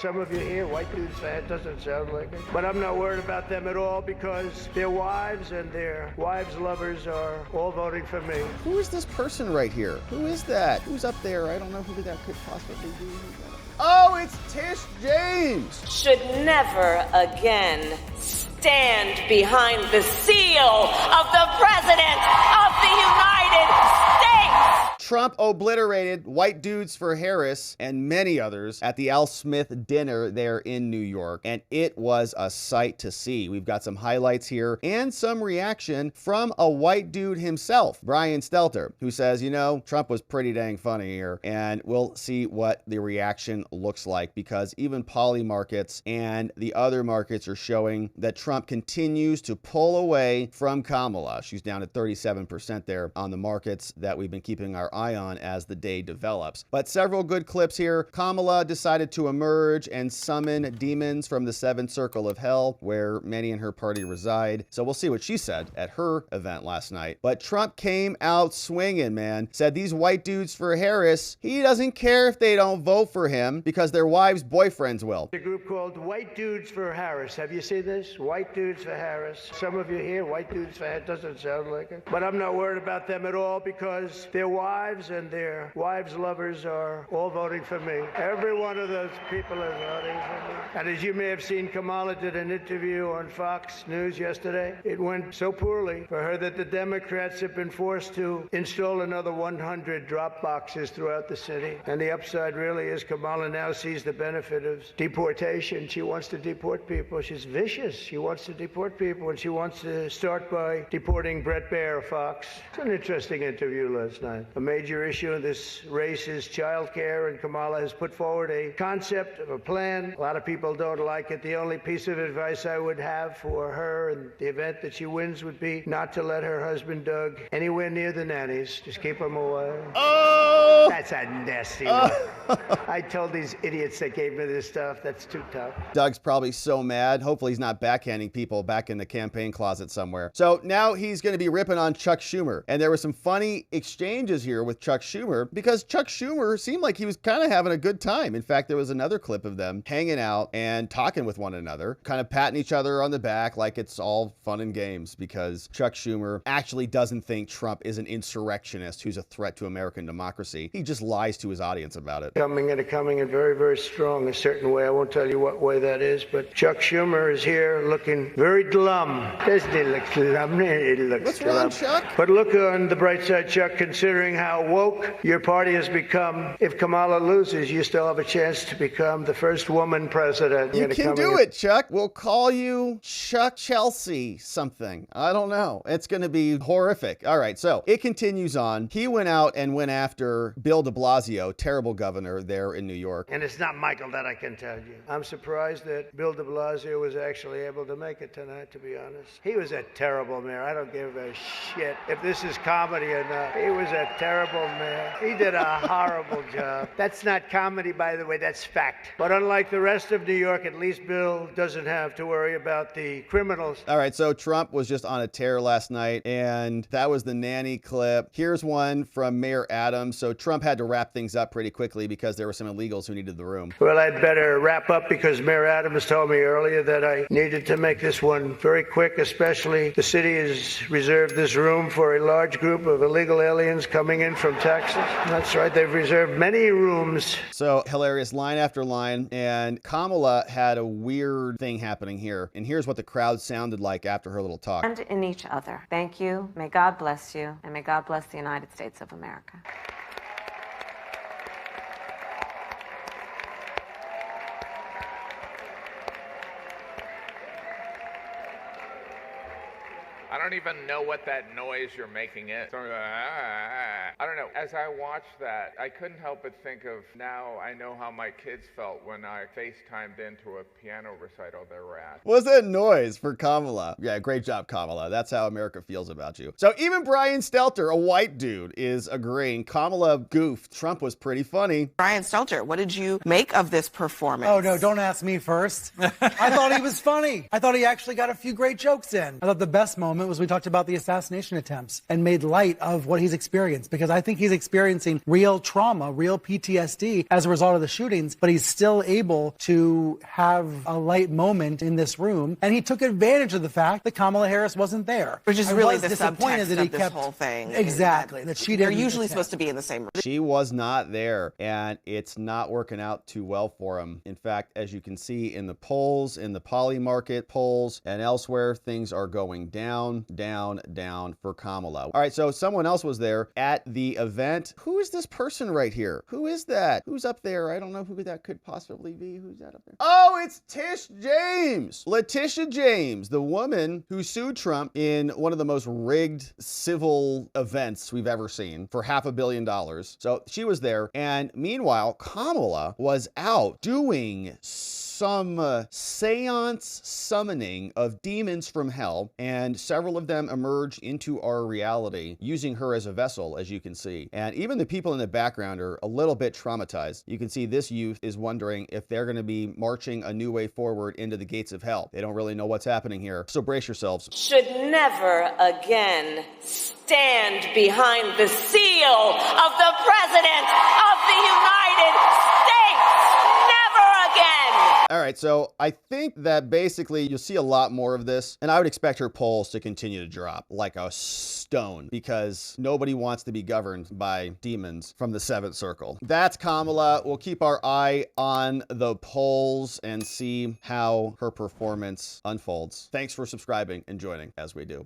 Some of you here, white dudes fan, doesn't sound like it. But I'm not worried about them at all because their wives and their wives' lovers are all voting for me. Who is this person right here? Who is that? Who's up there? I don't know who that could possibly be. Oh, it's Tish James! Should never again stand behind the seal of the President of the United States! Trump obliterated White Dudes for Harris and many others at the Al Smith dinner there in New York, and it was a sight to see. We've got some highlights here and some reaction from a white dude himself, Brian Stelter, who says, you know, Trump was pretty dang funny here, and we'll see what the reaction looks like, because even Polymarkets and the other markets are showing that Trump continues to pull away from Kamala. She's down at 37% there on the markets that we've been keeping our eye on as the day develops. But several good clips here. Kamala decided to emerge and summon demons from the seventh circle of hell, where many in her party reside. So we'll see what she said at her event last night. But Trump came out swinging, man. Said these white dudes for Harris, he doesn't care if they don't vote for him because their wives' boyfriends will. A group called White Dudes for Harris. Have you seen this? White Dudes for Harris. Some of you here, white dudes for Harris, doesn't sound like it. But I'm not worried about them at all because their wives and their wives' lovers are all voting for me. Every one of those people is voting for me. And as you may have seen, Kamala did an interview on Fox News yesterday. It went so poorly for her that the Democrats have been forced to install another 100 drop boxes throughout the city. And the upside really is Kamala now sees the benefit of deportation. She wants to deport people. She's vicious. She wants to deport people, and she wants to start by deporting Brett Baer, Fox. It's an interesting interview last night. A major issue in this race is childcare, and Kamala has put forward a concept of a plan. A lot of people don't like it. The only piece of advice I would have for her in the event that she wins would be not to let her husband, Doug, anywhere near the nannies. Just keep him away. Oh! That's a nasty one. I told these idiots that gave me this stuff, that's too tough. Doug's probably so mad. Hopefully he's not backhanding people back in the campaign closet somewhere. So now he's going to be ripping on Chuck Schumer. And there were some funny exchanges here with Chuck Schumer, because Chuck Schumer seemed like he was kind of having a good time. In fact, there was another clip of them hanging out and talking with one another, kind of patting each other on the back like it's all fun and games, because Chuck Schumer actually doesn't think Trump is an insurrectionist who's a threat to American democracy. He just lies to his audience about it. Coming in very, very strong, a certain way. I won't tell you what way that is, but Chuck Schumer is here looking very glum. Doesn't he look glum? He looks What's glum. wrong, Chuck? But look on the bright side, Chuck, considering how woke your party has become. If Kamala loses, you still have a chance to become the first woman president. You can do it, Chuck. We'll call you Chuck Chelsea something. I don't know. It's going to be horrific. All right, so it continues on. He went out and went after Bill de Blasio, terrible governor there in New York. And it's not Michael, that I can tell you. I'm surprised that Bill de Blasio was actually able to make it tonight, to be honest. He was a terrible mayor. I don't give a shit if this is comedy or not. He was a terrible mayor. He did a horrible job. That's not comedy, by the way. That's fact. But unlike the rest of New York, at least Bill doesn't have to worry about the criminals. All right, so Trump was just on a tear last night, and that was the nanny clip. Here's one from Mayor Adams. So Trump had to wrap things up pretty quickly because there were some illegals who needed the room. Well, I'd better wrap up because Mayor Adams told me earlier that I needed to make this one very quick, especially the city has reserved this room for a large group of illegal aliens coming in from Texas. That's right, they've reserved many rooms. So hilarious, line after line, and Kamala had a weird thing happening here, and here's what the crowd sounded like after her little talk. And in each other. Thank you. May God bless you, and may God bless the United States of America. I don't even know what that noise you're making is. I don't know. As I watched that, I couldn't help but think of, now I know how my kids felt when I FaceTimed into a piano recital they were at. What's that noise for Kamala? Yeah, great job, Kamala. That's how America feels about you. So even Brian Stelter, a white dude, is agreeing. Kamala goofed. Trump was pretty funny. Brian Stelter, what did you make of this performance? Oh, no, don't ask me first. I thought he was funny. I thought he actually got a few great jokes in. I thought the best moment moment was we talked about the assassination attempts and made light of what he's experienced, because I think he's experiencing real trauma, real PTSD as a result of the shootings, but he's still able to have a light moment in this room. And he took advantage of the fact that Kamala Harris wasn't there. Which is I really was the disappointed subtext that he of this kept whole thing. Exactly. That she They're didn't usually attend. supposed to be in the same room. She was not there, and it's not working out too well for him. In fact, as you can see in the polls, in the Polymarket polls and elsewhere, things are going down, down, down for Kamala. All right, so someone else was there at the event. Who is this person right here? Who is that? Who's up there? I don't know who that could possibly be. Who's that up there? Oh, it's Tish James. Letitia James, the woman who sued Trump in one of the most rigged civil events we've ever seen for $500 million. So she was there. And meanwhile, Kamala was out doing some seance summoning of demons from hell, and several of them emerged into our reality using her as a vessel, as you can see. And even the people in the background are a little bit traumatized. You can see this youth is wondering if they're going to be marching a new way forward into the gates of hell. They don't really know what's happening here. So brace yourselves. Should never again stand behind the seal of the President of the United States. Never again. All right, so I think that basically you'll see a lot more of this, and I would expect her polls to continue to drop like a stone, because nobody wants to be governed by demons from the seventh circle. That's Kamala. We'll keep our eye on the polls and see how her performance unfolds. Thanks for subscribing and joining as we do.